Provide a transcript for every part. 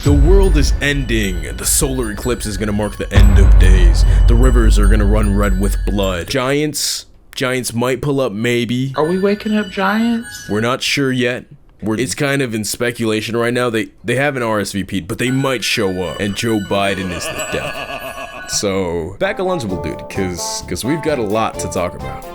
The world is ending. The solar eclipse is gonna mark the end of days. The rivers are gonna run red with blood. Giants might pull up, maybe. Are we waking up giants? We're not sure yet. It's kind of in speculation right now. They haven't RSVP'd, but they might show up. And Joe Biden is the devil. So, back a lunchable dude, cause we've got a lot to talk about.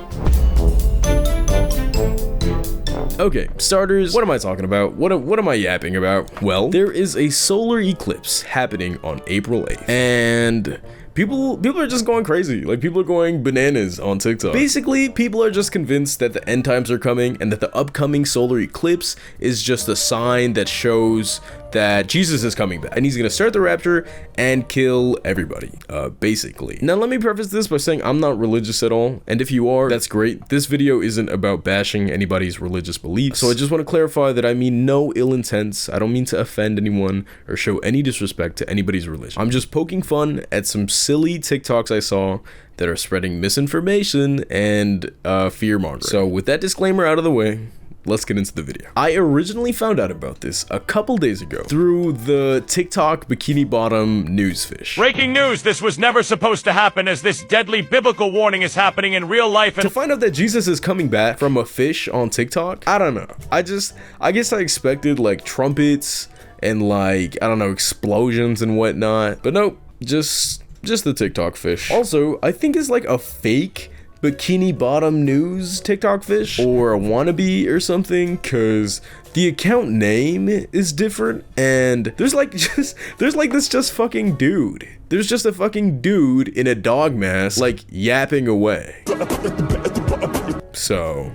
Okay, starters, what am I talking about? What am I yapping about? Well, there is a solar eclipse happening on April 8th, and people are just going crazy. Like, people are going bananas on TikTok. Basically, people are just convinced that the end times are coming and that the upcoming solar eclipse is just a sign that shows that Jesus is coming back and he's gonna start the rapture and kill everybody, basically. Now, let me preface this by saying I'm not religious at all, and if you are, that's great. This video isn't about bashing anybody's religious beliefs, so I just want to clarify that I mean no ill intents. I don't mean to offend anyone or show any disrespect to anybody's religion. I'm just poking fun at some silly TikToks I saw that are spreading misinformation and fear-mongering. So with that disclaimer out of the way, let's get into the video. I originally found out about this a couple days ago through the TikTok bikini bottom newsfish. Breaking news, this was never supposed to happen, as this deadly biblical warning is happening in real life. And to find out that Jesus is coming back from a fish on TikTok, I don't know. I guess I expected like trumpets and like, I don't know, explosions and whatnot, but nope, just the TikTok fish. Also, I think it's like a fake bikini bottom news TikTok fish or a wannabe or something, cause the account name is different and there's this just fucking dude. There's just a fucking dude in a dog mask like yapping away. So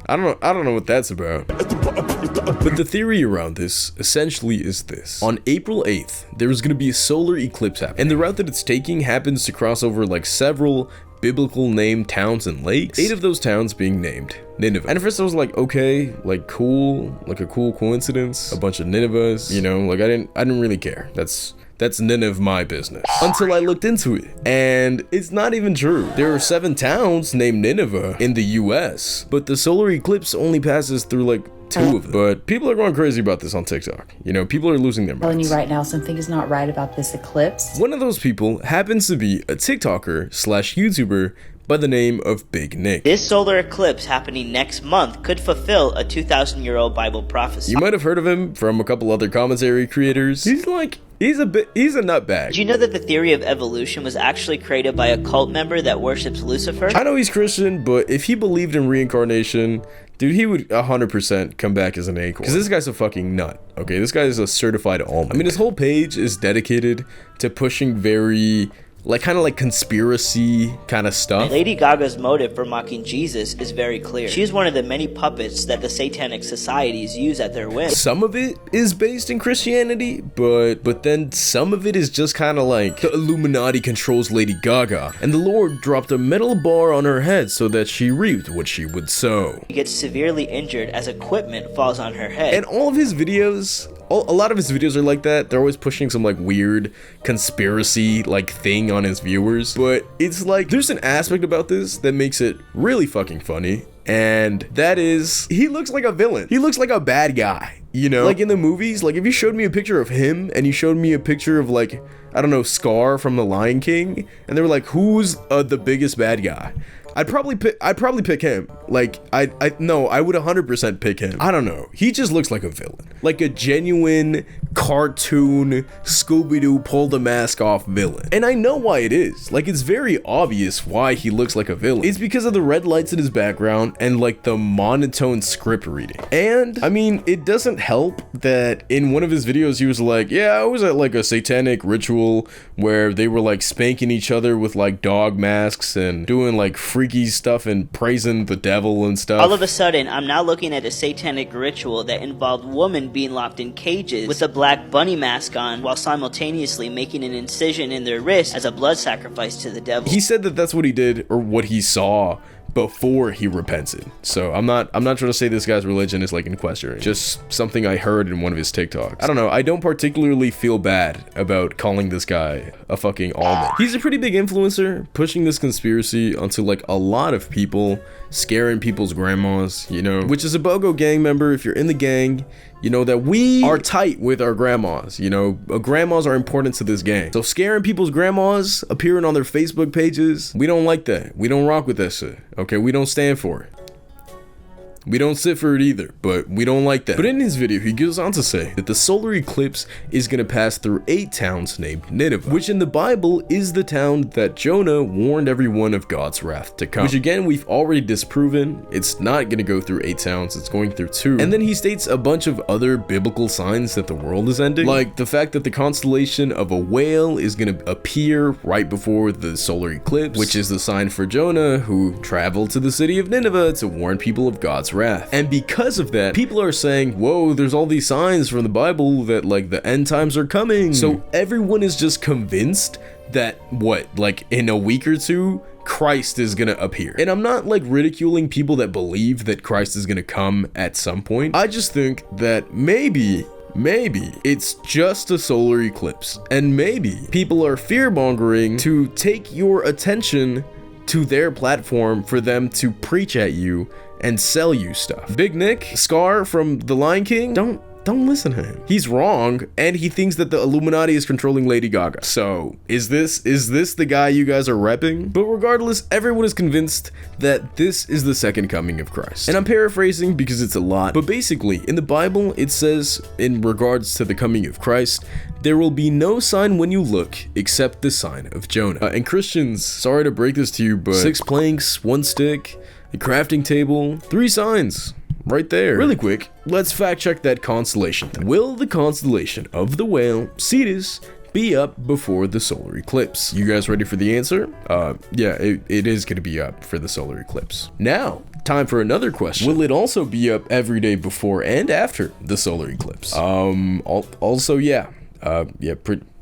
I don't know what that's about. But the theory around this essentially is this. On April 8th, there's gonna be a solar eclipse happening, and the route that it's taking happens to cross over like several biblical named towns and lakes, 8 of those towns being named Nineveh. And at first I was like, okay, like cool, like a cool coincidence, a bunch of Ninevehs, you know, like I didn't really care. That's none of my business. Until I looked into it, and it's not even true. There are 7 towns named Nineveh in the US, but the solar eclipse only passes through like 2 of them. But people are going crazy about this on TikTok. You know, people are losing their minds. Telling you right now, something is not right about this eclipse. One of those people happens to be a TikToker slash YouTuber by the name of Big Nick. This solar eclipse happening next month could fulfill a 2,000-year-old Bible prophecy. You might have heard of him from a couple other commentary creators. He's a nutbag. Did you know that the theory of evolution was actually created by a cult member that worships Lucifer? I know he's Christian, but if he believed in reincarnation, dude, he would 100% come back as an acorn. Because this guy's a fucking nut, okay? This guy is a certified almanac. I mean, his whole page is dedicated to pushing very, like, kind of like conspiracy kind of stuff. Lady Gaga's motive for mocking Jesus is very clear. She's one of the many puppets that the satanic societies use at their whim. Some of it is based in Christianity, but then some of it is just kind of like the Illuminati controls Lady Gaga, and the Lord dropped a metal bar on her head so that she reaped what she would sow. She gets severely injured as equipment falls on her head. And all of his videos, a lot of his videos are like that. They're always pushing some like weird conspiracy like thing on his viewers, but it's like there's an aspect about this that makes it really fucking funny, and that is he looks like a villain. He looks like a bad guy, you know, like in the movies. Like if you showed me a picture of him and you showed me a picture of like, I don't know, Scar from The Lion King, and they were like, who's the biggest bad guy? I'd probably pick him. Like, I would 100% pick him. I don't know. He just looks like a villain. Like a genuine cartoon Scooby-Doo pull the mask off villain. And I know why it is. Like, it's very obvious why he looks like a villain. It's because of the red lights in his background and like the monotone script reading. And I mean, it doesn't help that in one of his videos he was like, yeah, I was at like a satanic ritual where they were like spanking each other with like dog masks and doing like freaky stuff and praising the devil and stuff. All of a sudden, I'm now looking at a satanic ritual that involved women being locked in cages with a black bunny mask on while simultaneously making an incision in their wrist as a blood sacrifice to the devil. He said that that's what he did, or what he saw, before he repented. So I'm not trying to say this guy's religion is like in question. Just something I heard in one of his TikToks. I don't know. I don't particularly feel bad about calling this guy a fucking almond. He's a pretty big influencer, pushing this conspiracy onto like a lot of people, scaring people's grandmas, you know, which is a BOGO gang member. If you're in the gang, you know, that we are tight with our grandmas. You know, grandmas are important to this gang. So scaring people's grandmas, appearing on their Facebook pages, we don't like that. We don't rock with that shit. Okay, we don't stand for it. We don't sit for it either, but we don't like that. But in his video, he goes on to say that the solar eclipse is going to pass through 8 towns named Nineveh, which in the Bible is the town that Jonah warned everyone of God's wrath to come. Which again, we've already disproven. It's not going to go through 8 towns, it's going through 2. And then he states a bunch of other biblical signs that the world is ending, like the fact that the constellation of a whale is going to appear right before the solar eclipse, which is the sign for Jonah, who traveled to the city of Nineveh to warn people of God's wrath. And because of that, people are saying, whoa, there's all these signs from the Bible that like the end times are coming. So everyone is just convinced that like in a week or 2, Christ is gonna appear. And I'm not like ridiculing people that believe that Christ is gonna come at some point. I just think that maybe it's just a solar eclipse, and maybe people are fear-mongering to take your attention to their platform for them to preach at you and sell you stuff. Big Nick, Scar from The Lion King, don't listen to him. He's wrong, and he thinks that the Illuminati is controlling Lady Gaga. So, is this the guy you guys are repping? But regardless, everyone is convinced that this is the second coming of Christ. And I'm paraphrasing because it's a lot, but basically, in the Bible, it says, in regards to the coming of Christ, there will be no sign when you look except the sign of Jonah. And Christians, sorry to break this to you, but 6 planks, 1 stick, a crafting table, 3 signs. Right there. Really quick, let's fact check that constellation thing. Will the constellation of the whale, Cetus, be up before the solar eclipse? You guys ready for the answer? Yeah, it is gonna be up for the solar eclipse. Now, time for another question. Will it also be up every day before and after the solar eclipse? Also, yeah.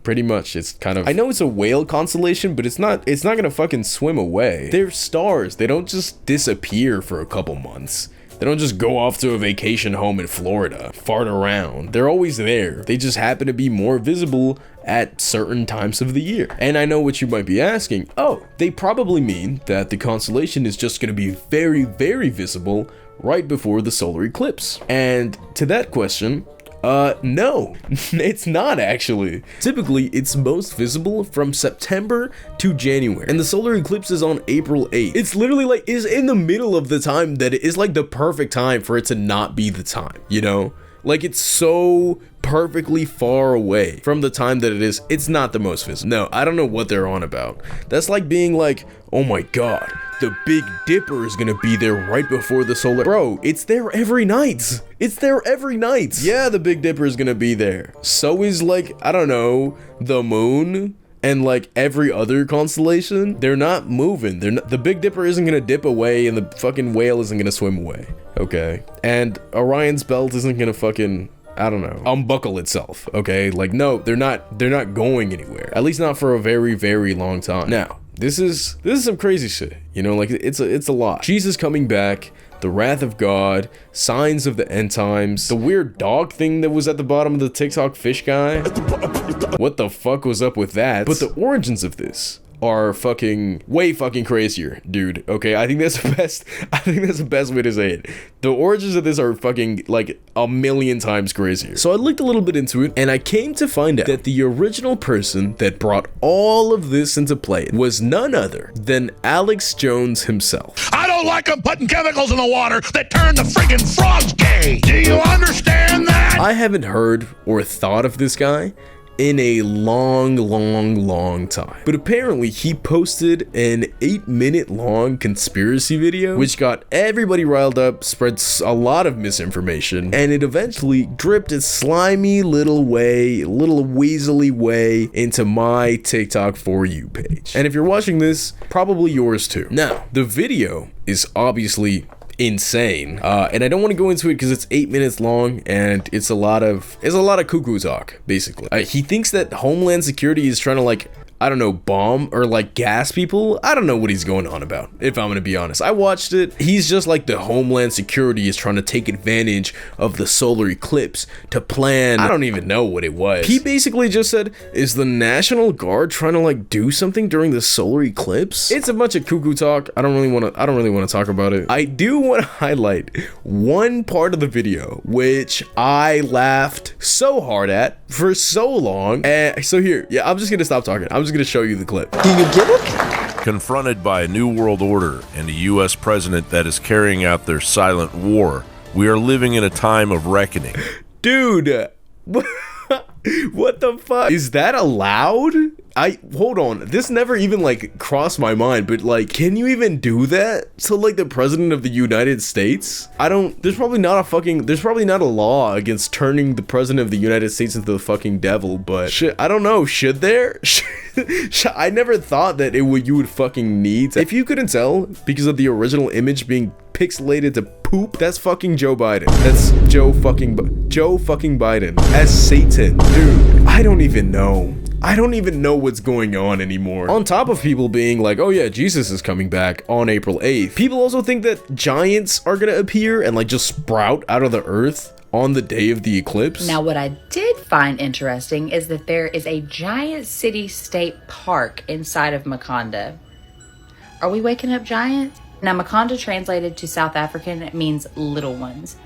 Pretty much. It's kind of, I know it's a whale constellation, but it's not gonna fucking swim away. They're stars. They don't just disappear for a couple months. They don't just go off to a vacation home in Florida, fart around. They're always there. They just happen to be more visible at certain times of the year. And I know what you might be asking. Oh, they probably mean that the constellation is just gonna be very, very visible right before the solar eclipse. And to that question, no, it's not actually. Typically, it's most visible from September to January, and the solar eclipse is on April 8th. It's literally like, is in the middle of the time that it is like the perfect time for it to not be the time, you know? Like, it's so perfectly far away from the time that it is. It's not the most visible. No, I don't know what they're on about. That's like being like, oh my god, the Big Dipper is gonna be there right before the solar. Bro, it's there every night. It's there every night. Yeah, the Big Dipper is gonna be there. So is like, I don't know, the moon and like every other constellation. They're not moving. The Big Dipper isn't gonna dip away, and the fucking whale isn't gonna swim away. Okay. And Orion's belt isn't gonna fucking, I don't know, unbuckle itself. Okay. Like, no, they're not going anywhere. At least not for a very, very long time. Now, this is some crazy shit, you know, like it's a lot. Jesus coming back, the wrath of God, signs of the end times, the weird dog thing that was at the bottom of the TikTok fish guy. What the fuck was up with that? But the origins of this are way fucking crazier, dude. Okay, I think that's the best way to say it. The origins of this are fucking like a million times crazier. So I looked a little bit into it, and I came to find out that the original person that brought all of this into play was none other than Alex Jones himself. I don't like them putting chemicals in the water that turn the friggin' frogs gay. Do you understand that? I haven't heard or thought of this guy in a long time. But apparently he posted an 8-minute long conspiracy video, which got everybody riled up, spread a lot of misinformation, and it eventually dripped a slimy little weaselly way into my TikTok For You page. And if you're watching this, probably yours too. Now, the video is obviously insane, and I don't want to go into it because it's 8 minutes long, and it's a lot of cuckoo talk, basically. He thinks that Homeland Security is trying to like I don't know, bomb or like gas people. I don't know what he's going on about, if I'm gonna be honest. I watched it. He's just like the Homeland Security is trying to take advantage of the solar eclipse to plan. I don't even know what it was. He basically just said, is the National Guard trying to like do something during the solar eclipse? It's a bunch of cuckoo talk. I don't really want to talk about it. I do want to highlight one part of the video which I laughed so hard at for so long. And so here, yeah, I'm just gonna stop talking. I'm just gonna show you the clip. Do you get it? Confronted by a new world order and a U.S. president that is carrying out their silent war, we are living in a time of reckoning. Dude, what the fuck? Is that allowed? Hold on, this never even like crossed my mind, but like, can you even do that to like the president of the United States? There's probably not a law against turning the president of the United States into the fucking devil, but shit, I don't know, should there? I never thought that you would fucking need to. If you couldn't tell, because of the original image being pixelated to poop, that's fucking Joe Biden. That's Joe fucking Biden as Satan. Dude, I don't even know. I don't even know what's going on anymore. On top of people being like, oh yeah, Jesus is coming back on April 8th, people also think that giants are gonna appear and like just sprout out of the earth on the day of the eclipse. Now, what I did find interesting is that there is a giant city-state park inside of Makonda. Are we waking up giants? Now, Makonda translated to South African means little ones.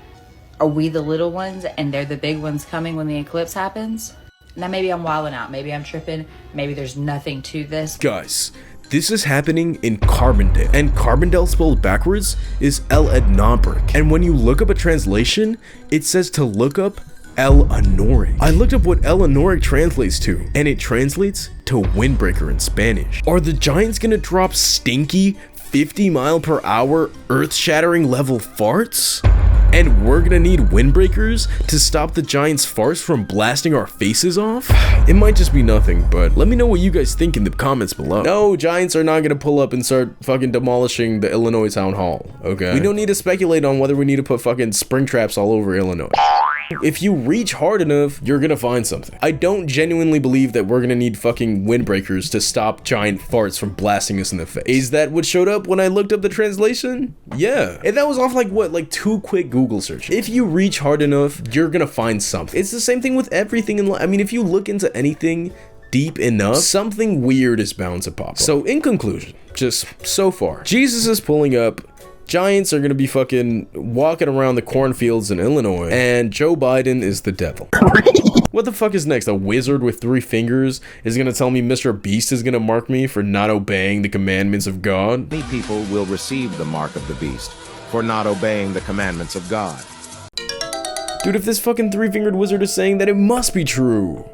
Are we the little ones and they're the big ones coming when the eclipse happens? Now, maybe I'm wilding out. Maybe I'm tripping. Maybe there's nothing to this. Guys, this is happening in Carbondale. And Carbondale spelled backwards is El Ednabrik. And when you look up a translation, it says to look up El Anorik. I looked up what El Anorik translates to, and it translates to windbreaker in Spanish. Are the giants gonna drop stinky 50-mile-per-hour earth-shattering level farts? And we're gonna need windbreakers to stop the giants' farts from blasting our faces off? It might just be nothing, but let me know what you guys think in the comments below. No, giants are not gonna pull up and start fucking demolishing the Illinois town hall, okay? We don't need to speculate on whether we need to put fucking spring traps all over Illinois. If you reach hard enough, you're gonna find something. I don't genuinely believe that we're gonna need fucking windbreakers to stop giant farts from blasting us in the face. Is that what showed up when I looked up the translation? Yeah. And that was off like what, like 2 quick Google searches. If you reach hard enough, you're gonna find something. It's the same thing with everything in life. I mean, if you look into anything deep enough, something weird is bound to pop up. So in conclusion, just so far, Jesus is pulling up, giants are gonna be fucking walking around the cornfields in Illinois, and Joe Biden is the devil. What the fuck is next? A wizard with 3 fingers is gonna tell me Mr. Beast is gonna mark me for not obeying the commandments of God? Many people will receive the mark of the beast for not obeying the commandments of God. Dude, if this fucking 3-fingered wizard is saying that, it must be true.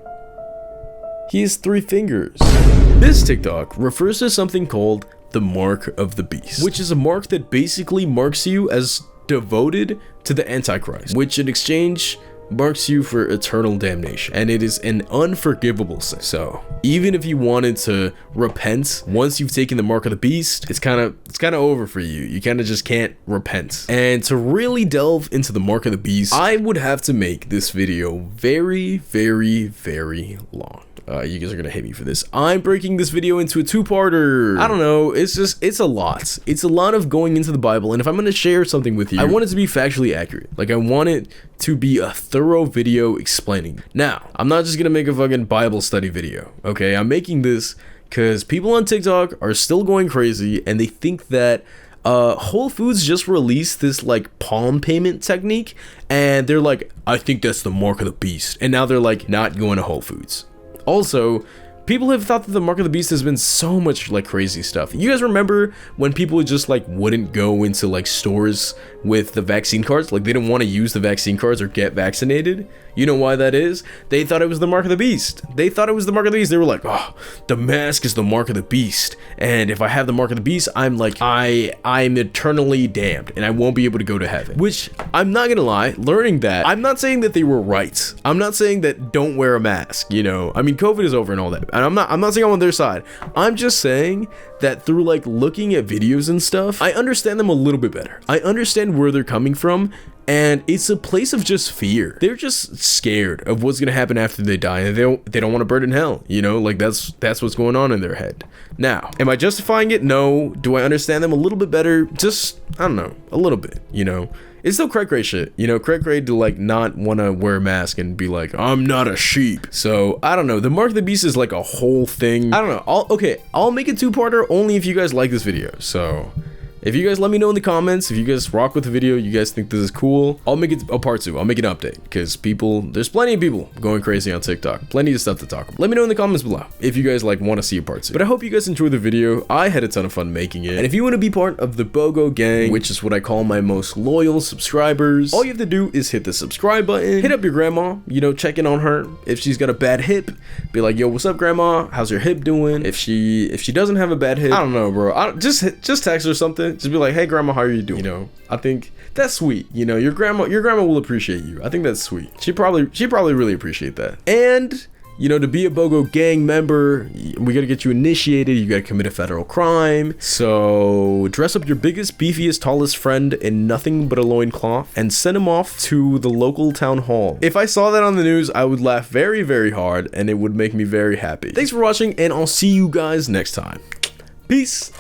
He has 3 fingers. This TikTok refers to something called the mark of the beast, which is a mark that basically marks you as devoted to the Antichrist, which in exchange marks you for eternal damnation, and it is an unforgivable sin. So even if you wanted to repent once you've taken the mark of the beast, it's kind of over for you. You kind of just can't repent. And to really delve into the mark of the beast, I would have to make this video very, very, very long. You guys are gonna hate me for this. I'm breaking this video into a 2-parter. I don't know, it's a lot. It's a lot of going into the Bible, and if I'm gonna share something with you, I want it to be factually accurate. Like, I want it to be a thorough video explaining. Now, I'm not just gonna make a fucking Bible study video, okay? I'm making this because people on TikTok are still going crazy, and they think that Whole Foods just released this like palm payment technique, and they're like, I think that's the mark of the beast, and now they're like not going to Whole Foods. Also, people have thought that the mark of the beast has been so much like crazy stuff. You guys remember when people just like wouldn't go into like stores with the vaccine cards? Like, they didn't want to use the vaccine cards or get vaccinated. You know why that is? They thought it was the mark of the beast. They thought it was the mark of the beast. They were like, oh, the mask is the mark of the beast, and if I have the mark of the beast, I'm like, I'm eternally damned and I won't be able to go to heaven. Which, I'm not gonna lie, learning that, I'm not saying that they were right. I'm not saying that don't wear a mask, you know? I mean, COVID is over and all that, and I'm not saying I'm on their side. I'm just saying that through like looking at videos and stuff, I understand them a little bit better. I understand where they're coming from, and it's a place of just fear. They're just scared of what's gonna happen after they die, and they don't want to burn in hell, you know, like that's what's going on in their head. Now, am I justifying it? No. Do I understand them a little bit better? Just, I don't know, a little bit, you know. It's still Craig Gray shit, you know, Craig Gray to like not want to wear a mask and be like, I'm not a sheep. So I don't know, the Mark of the Beast is like a whole thing. I don't know. I'll make a two-parter only if you guys like this video. So if you guys let me know in the comments, if you guys rock with the video, you guys think this is cool, I'll make it a part 2. I'll make an update, because there's plenty of people going crazy on TikTok. Plenty of stuff to talk about. Let me know in the comments below if you guys like want to see a part 2. But I hope you guys enjoyed the video. I had a ton of fun making it. And if you want to be part of the BOGO gang, which is what I call my most loyal subscribers, all you have to do is hit the subscribe button, hit up your grandma, you know, check in on her. If she's got a bad hip, be like, yo, what's up, grandma? How's your hip doing? If she doesn't have a bad hip, I don't know, bro. Just text her something. Just be like, hey grandma, how are you doing? You know, I think that's sweet. You know, your grandma will appreciate you. I think that's sweet. She probably really appreciate that. And you know, to be a BOGO gang member, we gotta get you initiated. You gotta commit a federal crime. So dress up your biggest, beefiest, tallest friend in nothing but a loincloth and send him off to the local town hall. If I saw that on the news, I would laugh very, very hard, and it would make me very happy. Thanks for watching, and I'll see you guys next time. Peace.